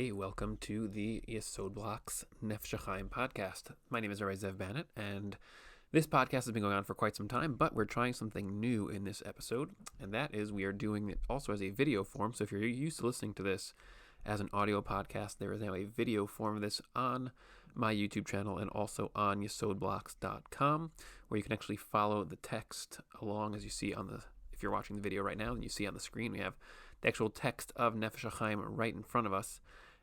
Hey, welcome to the Yesod Blocks Nefesh HaChaim podcast. My name is Zev Bannett, and this podcast has been going on for quite some time, but we're trying something new in this episode, and that is we are doing it also as a video form. So if you're used to listening to this as an audio podcast, there is now a video form of this on my YouTube channel and also on yesodblocks.com, where you can actually follow the text along as you see on the, if you're watching the video right now, and you see on the screen, we have the actual text of Nefesh HaChaim right in front of us.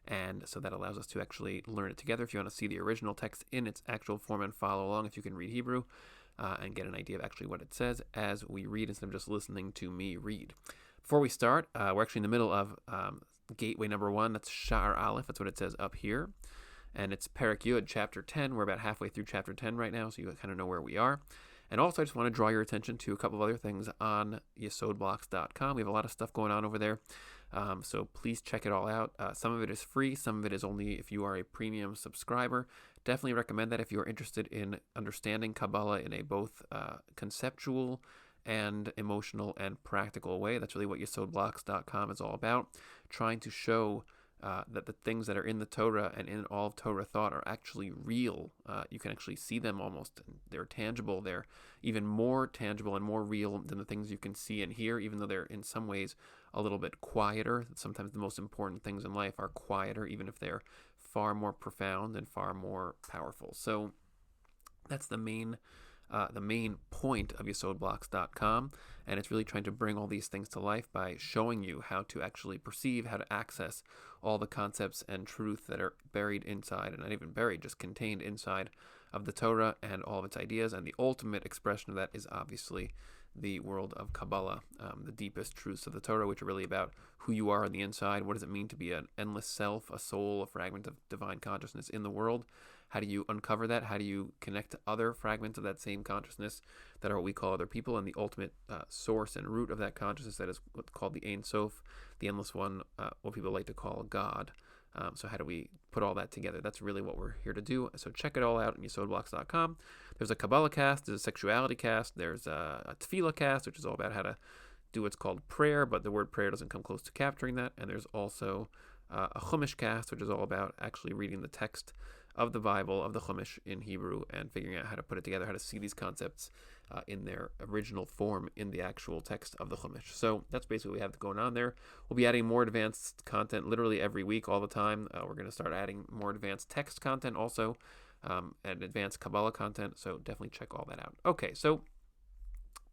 And so that allows us to actually learn it together. If you want to see the original text in its actual form and follow along, if you can read Hebrew and get an idea of actually what it says as we read instead of just listening to me read. Before we start, we're actually in the middle of gateway number 1. That's Sha'ar Aleph. That's what it says up here. And it's Perek Yud, chapter 10. We're about halfway through chapter 10 right now, so you kind of know where we are. And also, I just want to draw your attention to a couple of other things on yesodblocks.com. We have a lot of stuff going on over there, so please check it all out. Some of it is free. Some of it is only if you are a premium subscriber. Definitely recommend that if you are interested in understanding Kabbalah in a both conceptual and emotional and practical way. That's really what yesodblocks.com is all about, trying to show that the things that are in the Torah and in all of Torah thought are actually real. You can actually see them almost. They're tangible. They're even more tangible and more real than the things you can see and hear, even though they're in some ways a little bit quieter. Sometimes the most important things in life are quieter, even if they're far more profound and far more powerful. So that's the main point of yesodblocks.com, and it's really trying to bring all these things to life by showing you how to actually perceive, how to access all the concepts and truth that are buried inside, and not even buried, just contained inside of the Torah and all of its ideas. And the ultimate expression of that is obviously the world of Kabbalah, the deepest truths of the Torah, which are really about who you are on the inside. What does it mean to be an endless self, a soul, a fragment of divine consciousness in the world? How do you uncover that? How do you connect to other fragments of that same consciousness that are what we call other people, and the ultimate source and root of that consciousness that is what's called the Ein Sof, the endless one, what people like to call God. So how do we put all that together? That's really what we're here to do. So check it all out on yesodblocks.com. There's a Kabbalah cast, there's a sexuality cast, there's a Tefillah cast, which is all about how to do what's called prayer, but the word prayer doesn't come close to capturing that. And there's also a Chumash cast, which is all about actually reading the text of the Bible, of the Chumash in Hebrew, and figuring out how to put it together, how to see these concepts in their original form in the actual text of the Chumash. So that's basically what we have going on there. We'll be adding more advanced content literally every week, all the time. We're going to start adding more advanced text content also, and advanced Kabbalah content, so definitely check all that out. Okay, so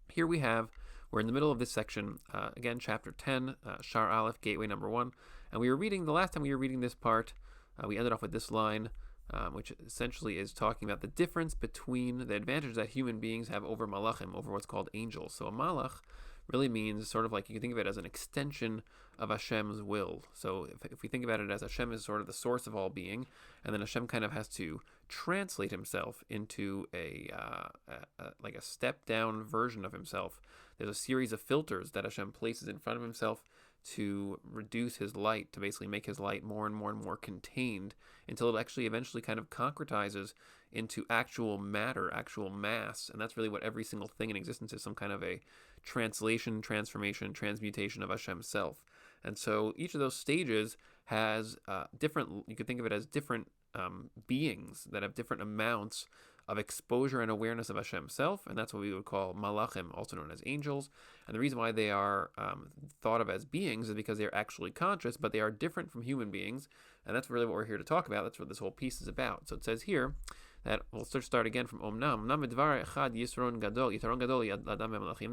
here we're in the middle of this section, again, chapter 10, Sha'ar Aleph, gateway number 1, and the last time we were reading this part, we ended off with this line, which essentially is talking about the difference between the advantage that human beings have over Malachim, over what's called angels. So a Malach really means sort of like, you can think of it as an extension of Hashem's will. So if we think about it as Hashem is sort of the source of all being, and then Hashem kind of has to translate himself into like a step-down version of himself. There's a series of filters that Hashem places in front of himself to reduce his light, to basically make his light more and more and more contained until it actually eventually kind of concretizes into actual matter, actual mass. And that's really what every single thing in existence is, some kind of a translation, transformation, transmutation of Hashem's self. And so each of those stages has different, you could think of it as different beings that have different amounts of exposure and awareness of Hashem's self, and that's what we would call Malachim, also known as angels. And the reason why they are thought of as beings is because they're actually conscious, but they are different from human beings, and that's really what we're here to talk about. That's what this whole piece is about. So it says here that, we'll start again from Omnam.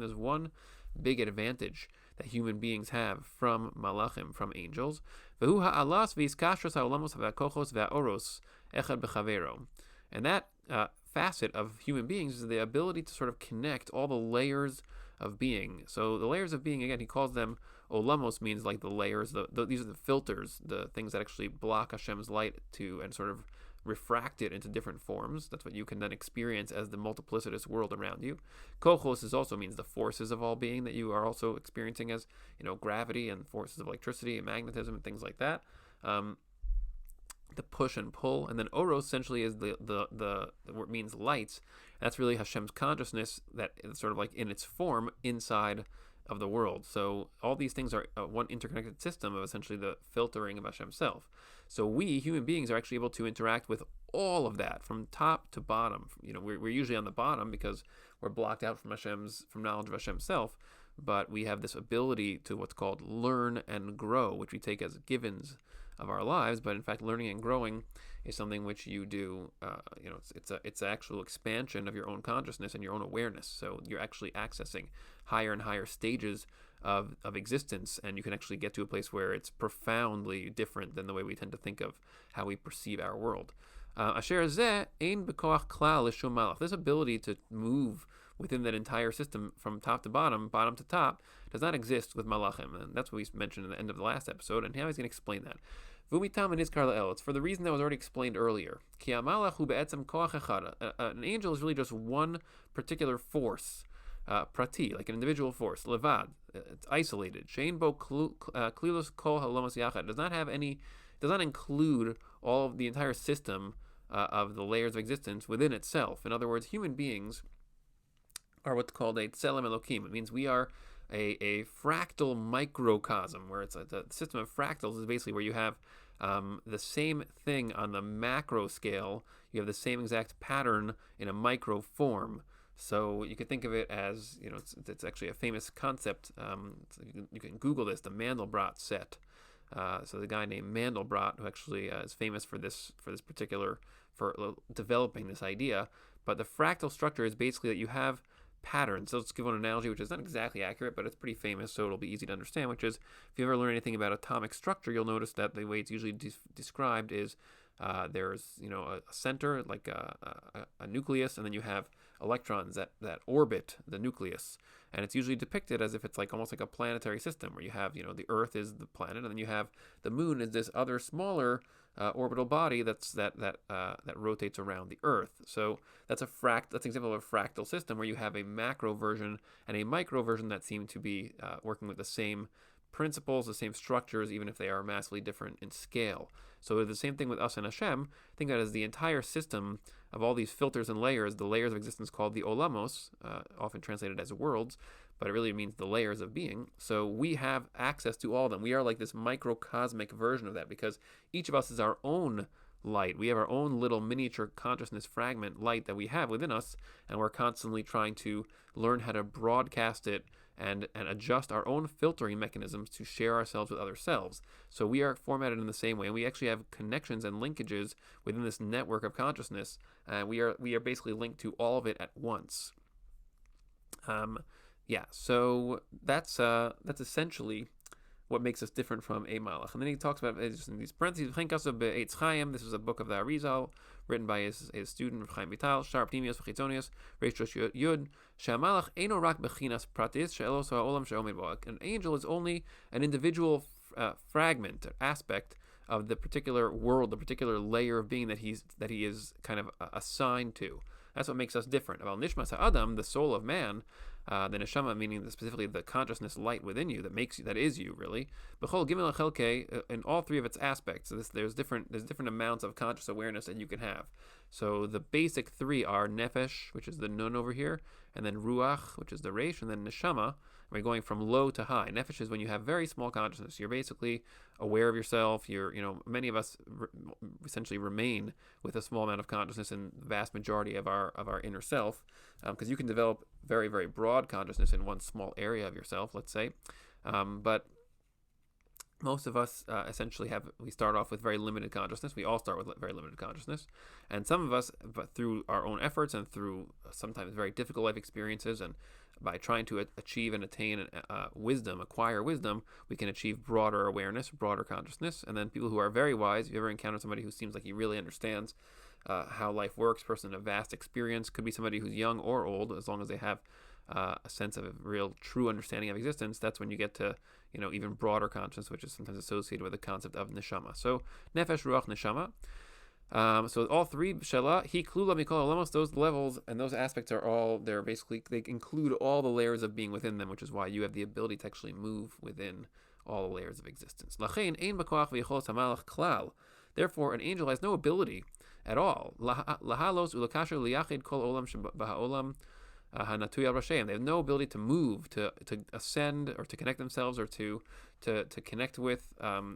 There's one big advantage that human beings have from Malachim, from angels. And that facet of human beings is the ability to sort of connect all the layers of being. So the layers of being, again, he calls them olamos, means like the layers. These are the filters, the things that actually block Hashem's light and sort of refract it into different forms. That's what you can then experience as the multiplicitous world around you. Kochos also means the forces of all being that you are also experiencing as, gravity and forces of electricity and magnetism and things like that. The push and pull, and then oros essentially is the word means lights. That's really Hashem's consciousness that is sort of like in its form inside of the world. So all these things are one interconnected system of essentially the filtering of Hashem's self. So we, human beings, are actually able to interact with all of that from top to bottom. We're usually on the bottom because we're blocked out from knowledge of Hashem's self, but we have this ability to what's called learn and grow, which we take as givens of our lives. But in fact, learning and growing is something which you do. It's an actual expansion of your own consciousness and your own awareness. So you're actually accessing higher and higher stages of existence, and you can actually get to a place where it's profoundly different than the way we tend to think of how we perceive our world. Asher zeh ein b'koach klal l'shum malach. This ability to move within that entire system from top to bottom to top, does not exist with Malachim. And that's what we mentioned at the end of the last episode, and now he's going to explain that. Vumitam nizkar la'el. It's for the reason that was already explained earlier. Ki ha'malach hu be'etzem koach echad. An angel is really just one particular force, prati, like an individual force, levad. It's isolated. Shein bo klilus kol halomos yachad. Does not include all of the entire system of the layers of existence within itself. In other words, human beings are what's called a tselem elokim. It means we are a fractal microcosm, where it's the system of fractals is basically where you have the same thing on the macro scale. You have the same exact pattern in a micro form. So you could think of it as, it's actually a famous concept. You can Google this, the Mandelbrot set. So the guy named Mandelbrot, who actually is famous for developing this idea. But the fractal structure is basically that you have patterns. So let's give one analogy, which is not exactly accurate, but it's pretty famous, so it'll be easy to understand, which is, if you ever learn anything about atomic structure, you'll notice that the way it's usually described is there's a center, like a nucleus, and then you have electrons that orbit the nucleus. And it's usually depicted as if it's almost like a planetary system, where you have, the Earth is the planet, and then you have the moon is this other smaller orbital body that rotates around the Earth. So that's an example of a fractal system, where you have a macro version and a micro version that seem to be working with the same principles, the same structures, even if they are massively different in scale. So the same thing with us and Hashem. Think of it as the entire system of all these filters and layers, the layers of existence called the olamos, often translated as worlds, but it really means the layers of being. So we have access to all of them. We are like this microcosmic version of that, because each of us is our own light. We have our own little miniature consciousness fragment light that we have within us, and we're constantly trying to learn how to broadcast it and adjust our own filtering mechanisms to share ourselves with other selves. So we are formatted in the same way, and we actually have connections and linkages within this network of consciousness. We are basically linked to all of it at once. So that's essentially what makes us different from a malach. And then he talks about, just in these parentheses, HaChaim. This is a book of the Arizal, written by his student, HaChaim Vital, Sha'ar Pnimius v'chitzonius, Reish Rosh Yud, She'amalach eino rak bechinas pratis, she'elos ha'olam she'omed bo. An angel is only an individual fragment, aspect of the particular world, the particular layer of being that he is kind of assigned to. That's what makes us different. About Nishmas Ha'adam, the soul of man, the neshama, meaning specifically the consciousness light within you that is you, really. B'chol gimel chelkei, in all three of its aspects. So there's different amounts of conscious awareness that you can have. So the basic three are nefesh, which is the nun over here, and then ruach, which is the resh, and then neshama. We're going from low to high. Nefesh is when you have very small consciousness. You're basically aware of yourself. Many of us essentially remain with a small amount of consciousness in the vast majority of our inner self, because you can develop very, very broad consciousness in one small area of yourself, let's say. But most of us essentially we start off with very limited consciousness. We all start with very limited consciousness. And some of us, but through our own efforts and through sometimes very difficult life experiences, and by trying to achieve and attain acquire wisdom, we can achieve broader awareness, broader consciousness. And then people who are very wise, if you ever encounter somebody who seems like he really understands how life works, person of vast experience, could be somebody who's young or old, as long as they have a sense of a real true understanding of existence, that's when you get to even broader consciousness, which is sometimes associated with the concept of neshama. So nefesh, ruach, neshama. So all three, shela, hi, klula, mikol, almost those levels and those aspects they include all the layers of being within them, which is why you have the ability to actually move within all the layers of existence. Lachein ein b'koach v'yichol hamalach klal. Therefore, an angel has no ability at all. Lahalos ulakasher liyachid kol olam sheba'olam Hanatuy al Rasheim. They have no ability to move, to ascend, or to connect themselves, or to connect with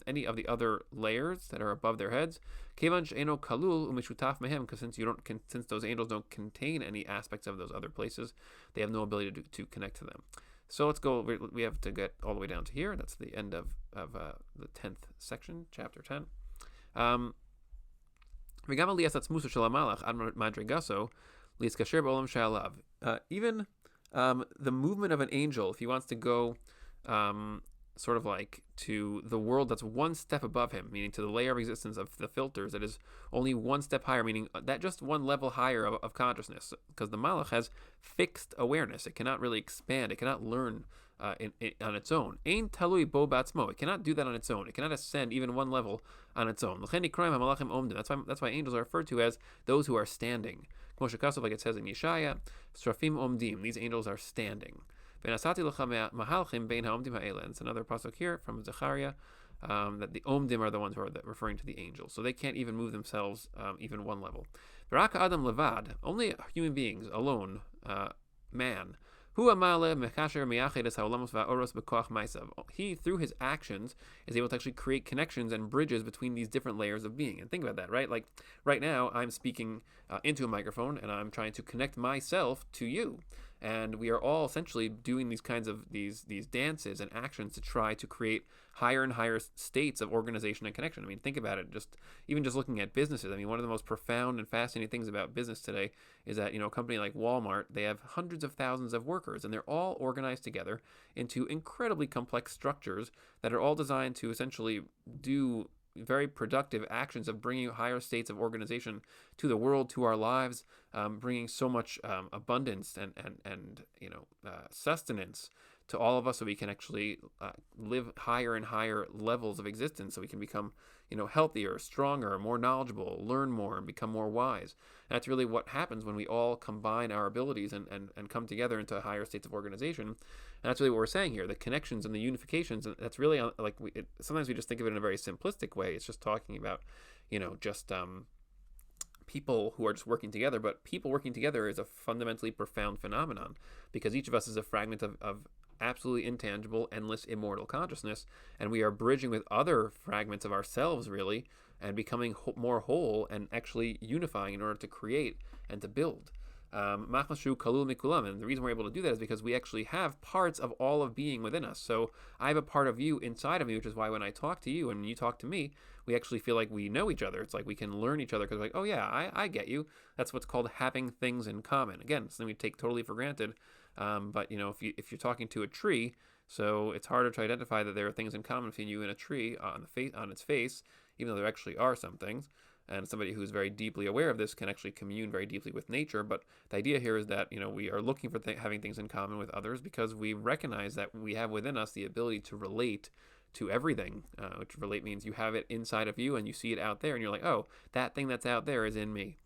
any of the other layers that are above their heads. Kevan she'eno kalul umishutaf mehem, because since those angels don't contain any aspects of those other places, they have no ability to connect to them. So let's go. We have to get all the way down to here. That's the end of the 10th section, chapter 10. Even the movement of an angel, if he wants to go sort of like to the world that's one step above him, meaning to the layer of existence of the filters that is only one step higher, meaning that just one level higher of consciousness, because the Malach has fixed awareness. It cannot really expand. It cannot learn on its own. Ein talui bo batzmo. It cannot do that on its own. It cannot ascend even one level on its own. That's why angels are referred to as those who are standing. Like it says in Yeshaya, Srafim omdim. These angels are standing. It's another pasuk here from Zechariah, that the omdim are the ones who are referring to the angels. So they can't even move themselves even one level. Adam levad, only human beings alone, man. He, through his actions, is able to actually create connections and bridges between these different layers of being. And think about that, right? Like right now, I'm speaking into a microphone, and I'm trying to connect myself to you. And we are all essentially doing these kinds of these dances and actions to try to create higher and higher states of organization and connection. I mean, think about it. Even just looking at businesses. I mean, one of the most profound and fascinating things about business today is that, a company like Walmart, they have hundreds of thousands of workers, and they're all organized together into incredibly complex structures that are all designed to essentially do very productive actions of bringing higher states of organization to the world, to our lives, bringing so much abundance and sustenance to all of us, so we can actually live higher and higher levels of existence, so we can become healthier, stronger, more knowledgeable, learn more, and become more wise. And that's really what happens when we all combine our abilities and come together into higher states of organization. And that's really what we're saying here, the connections and the unifications. And that's really sometimes we just think of it in a very simplistic way. It's just talking about, people who are just working together. But people working together is a fundamentally profound phenomenon, because each of us is a fragment of absolutely intangible, endless, immortal consciousness, and we are bridging with other fragments of ourselves, really, and becoming more whole and actually unifying in order to create and to build. Machmashu kalul mikulam, and the reason we're able to do that is because we actually have parts of all of being within us. So I have a part of you inside of me, which is why when I talk to you and you talk to me, we actually feel like we know each other. It's like we can learn each other, because we're like, oh yeah, I get you. That's what's called having things in common. Again, something we take totally for granted. But if you're talking to a tree, so it's harder to identify that there are things in common between you and a tree on its face, even though there actually are some things. And somebody who's very deeply aware of this can actually commune very deeply with nature. But the idea here is that we are looking for having things in common with others, because we recognize that we have within us the ability to relate to everything, which relate means you have it inside of you and you see it out there, and you're like, oh, that thing that's out there is in me.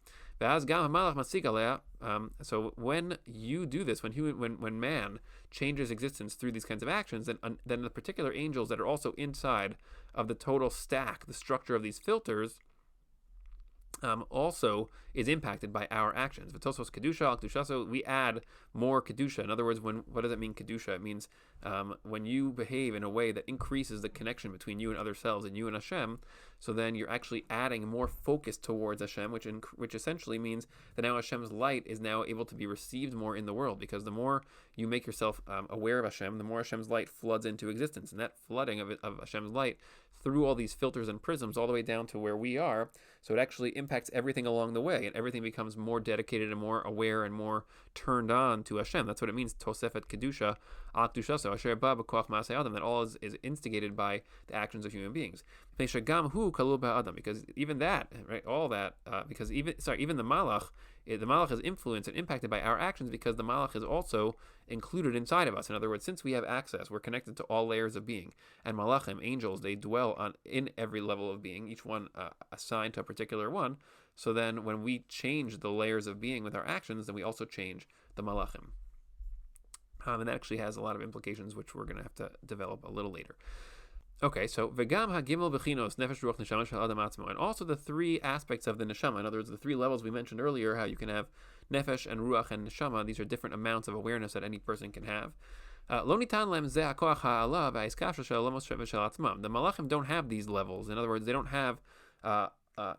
So when you do this, when man changes existence through these kinds of actions, then the particular angels that are also inside of the total stack, the structure of these filters, also is impacted by our actions. V'tosos kedusha al kedusha, so we add more kedusha. In other words, what does it mean, kedusha? It means when you behave in a way that increases the connection between you and other selves and you and Hashem, so then you're actually adding more focus towards Hashem, which essentially means that now Hashem's light is now able to be received more in the world, because the more you make yourself aware of Hashem, the more Hashem's light floods into existence, and that flooding of Hashem's light through all these filters and prisms all the way down to where we are, so it actually impacts everything along the way, and everything becomes more dedicated and more aware and more turned on to Hashem. That's what it means, Tosefet Kedusha, Al Kedushaso, Asher Ba B'Koach Ma'aseh Adam, that all is instigated by the actions of human beings. Because even that, right, all that, even the Malach is influenced and impacted by our actions, because the Malach is also included inside of us. In other words, since we have access, we're connected to all layers of being. And Malachim, angels, they dwell in every level of being, each one assigned to a particular one. So then when we change the layers of being with our actions, then we also change the Malachim. And that actually has a lot of implications, which we're going to have to develop a little later. Okay, so vegam hagimel bechinos nefesh ruach neshama shel adam atzmo, and also the three aspects of the neshama. In other words, the three levels we mentioned earlier, how you can have nefesh and ruach and neshama. These are different amounts of awareness that any person can have. Lo nitan lem ze hakoach ha'ala v'aiskasha shel lemos shel atzmam. The Malachim don't have these levels. In other words, they don't have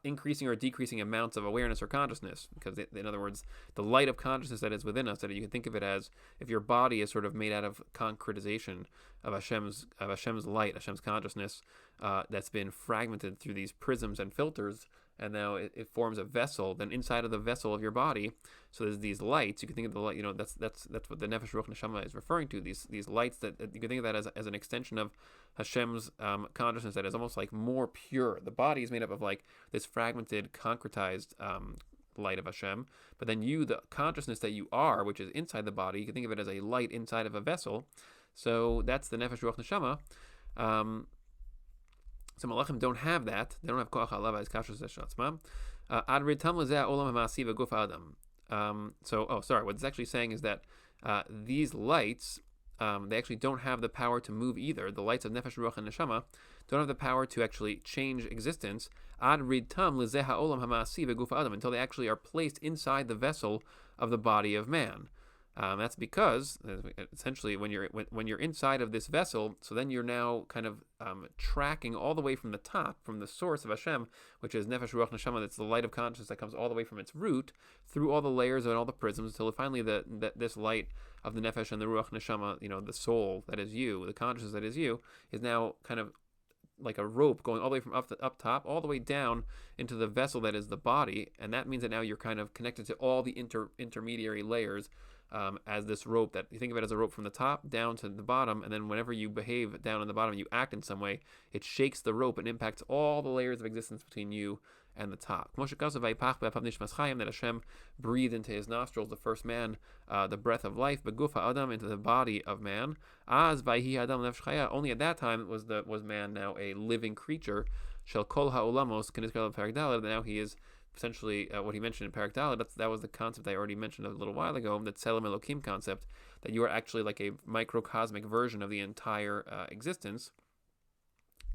increasing or decreasing amounts of awareness or consciousness, because in other words, the light of consciousness that is within us, that you can think of it as if your body is sort of made out of concretization of Hashem's light, Hashem's consciousness, that's been fragmented through these prisms and filters, and now it forms a vessel. Then inside of the vessel of your body, so there's these lights. You can think of the light. That's what the Nefesh Ruach Neshama is referring to. These lights that you can think of that as an extension of Hashem's consciousness that is almost like more pure. The body is made up of like this fragmented, concretized light of Hashem. But then you, the consciousness that you are, which is inside the body, you can think of it as a light inside of a vessel. So that's the Nefesh Ruach Neshama. So Malachim don't have that. They don't have koach ha'ala v'aiskasha shel atzmam. Ad ritam lezeh olam ha'ma'asi v'guf ha'adam. What it's actually saying is that these lights, they actually don't have the power to move either. The lights of Nefesh, Ruach, and Neshama don't have the power to actually change existence. Ad ritam lezeh ha'olam ha'ma'asi v'guf ha'adam, until they actually are placed inside the vessel of the body of man. That's because essentially when you're inside of this vessel, so then you're now kind of tracking all the way from the top, from the source of Hashem, which is Nefesh Ruach Neshama. That's the light of consciousness that comes all the way from its root through all the layers and all the prisms until finally this light of the Nefesh and the Ruach Neshama, the soul that is you, the consciousness that is you, is now kind of like a rope going all the way from up top all the way down into the vessel that is the body, and that means that now you're kind of connected to all the intermediary layers. As this rope, that you think of it as a rope from the top down to the bottom, and then whenever you behave down in the bottom, you act in some way, it shakes the rope and impacts all the layers of existence between you and the top. That Hashem breathed into his nostrils, the first man, the breath of life, begufa adam, into the body of man. Only at that time was man now a living creature. Shel kol ha'olamos, that now he is essentially what he mentioned in Parak Daled. That was the concept I already mentioned a little while ago, the Tselem Elokim concept, that you are actually like a microcosmic version of the entire existence.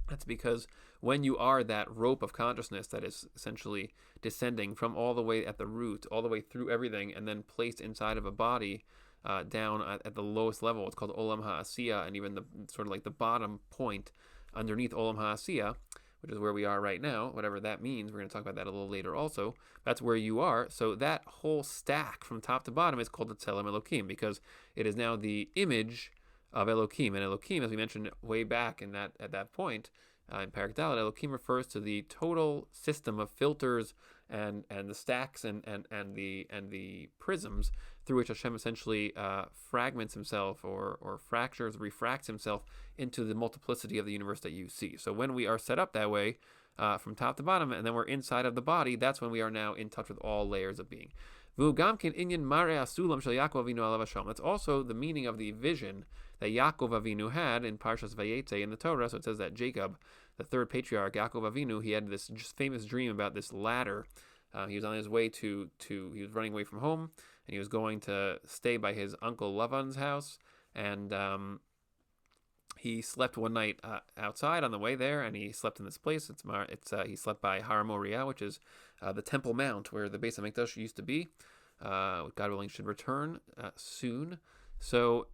That's because when you are that rope of consciousness that is essentially descending from all the way at the root, all the way through everything, and then placed inside of a body down at the lowest level, it's called Olam HaAsiya, and even the sort of like the bottom point underneath Olam HaAsiya, which is where we are right now, whatever that means. We're going to talk about that a little later also. That's where you are. So that whole stack from top to bottom is called the Tselem Elokim, because it is now the image of Elokim. And Elokim, as we mentioned way back at that point, in Parak Daled, Elokim refers to the total system of filters and the stacks and the prisms through which Hashem essentially fragments himself or fractures, refracts himself into the multiplicity of the universe that you see. So when we are set up that way, from top to bottom, and then we're inside of the body, that's when we are now in touch with all layers of being. That's also the meaning of the vision that Yaakov Avinu had in Parshas Vayetze in the Torah. So it says that Jacob, the third patriarch, Yaakov Avinu, he had this just famous dream about this ladder. He was on his way he was running away from home, and he was going to stay by his uncle Lavan's house, and he slept one night outside on the way there, and he slept in this place. He slept by Har Moriah, which is the Temple Mount where the Beis HaMikdash used to be. God willing, should return soon. So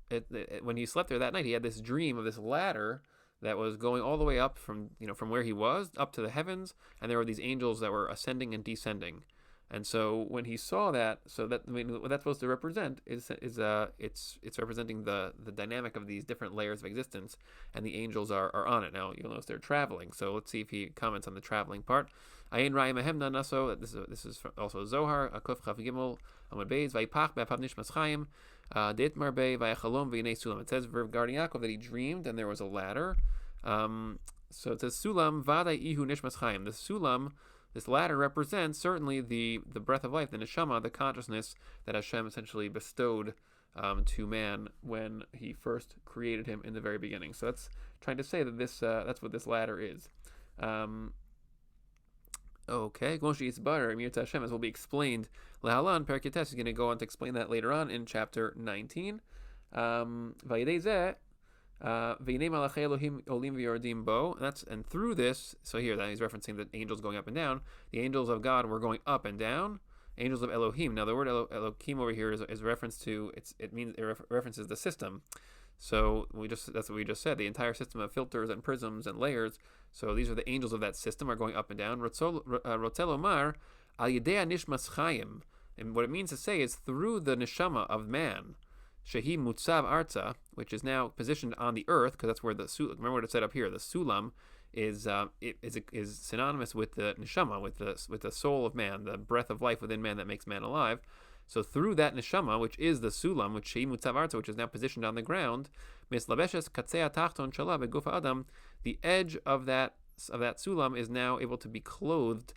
when he slept there that night, he had this dream of this ladder that was going all the way up from where he was up to the heavens, and there were these angels that were ascending and descending. And so when he saw that, what that's supposed to represent is it's representing the dynamic of these different layers of existence, and the angels are on it. Now you'll notice they're traveling. So let's see if he comments on the traveling part. Ayin Raya Mehemna Naso. This is also Zohar. Akuf Chaf Gimel Amud Beis Vayipach Be'apav Nishmas Chaim Deit Marbe Vayachalom V'Yinei Sulam. It says regarding Yaakov that he dreamed and there was a ladder. So it says Sulam Vaday Ihu Nishmas Chaim. The Sulam, this ladder, represents certainly the breath of life, the neshama, the consciousness that Hashem essentially bestowed to man when he first created him in the very beginning. So that's trying to say that that's what this ladder is. Okay, Gmoshi Yitzbar, Emir Hashem, as will be explained. Lehalan, Periketes is going to go on to explain that later on in chapter 19. Vayidei Zeh, V'nei malachei Elohim olim v'yordim bo. And through this, so here that he's referencing the angels going up and down. The angels of God were going up and down. Angels of Elohim. Now the word Elohim over here is reference to it references the system. So that's what we just said. The entire system of filters and prisms and layers. So these are the angels of that system are going up and down. Rotzelomar al yedei nishmas chayim. And what it means to say is through the neshama of man, shehi mutzav arza, which is now positioned on the earth, because that's where remember what it said up here. The sulam is synonymous with the neshama, with the soul of man, the breath of life within man that makes man alive. So through that neshama, which is the sulam, which shehi mutzav arza, which is now positioned on the ground, mislabeshes katzei tachton shala begufa adam, the edge of that sulam is now able to be clothed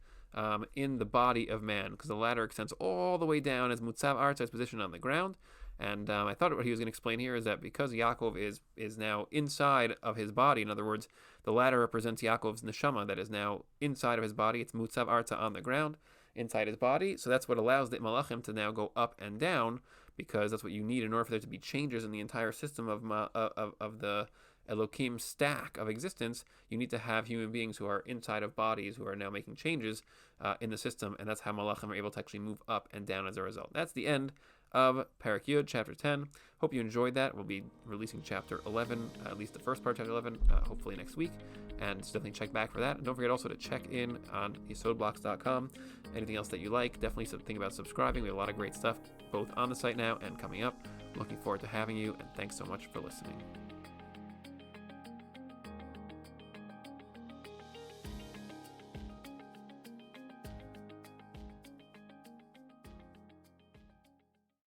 in the body of man, because the ladder extends all the way down as mutzav arza is positioned on the ground. And I thought what he was going to explain here is that because Yaakov is now inside of his body, in other words, the ladder represents Yaakov's neshama that is now inside of his body. It's mutzav arza on the ground inside his body. So that's what allows the Malachim to now go up and down, because that's what you need in order for there to be changes in the entire system of the Elohim stack of existence. You need to have human beings who are inside of bodies who are now making changes in the system, and that's how Malachim are able to actually move up and down as a result. That's the end of Parak Yud, chapter 10. Hope you enjoyed that. We'll be releasing chapter 11, at least the first part of chapter 11, hopefully next week, and definitely check back for that. And don't forget also to check in on yesodblocks.com. Anything else that you like, definitely think about subscribing. We have a lot of great stuff both on the site now and coming up. Looking forward to having you, and thanks so much for listening.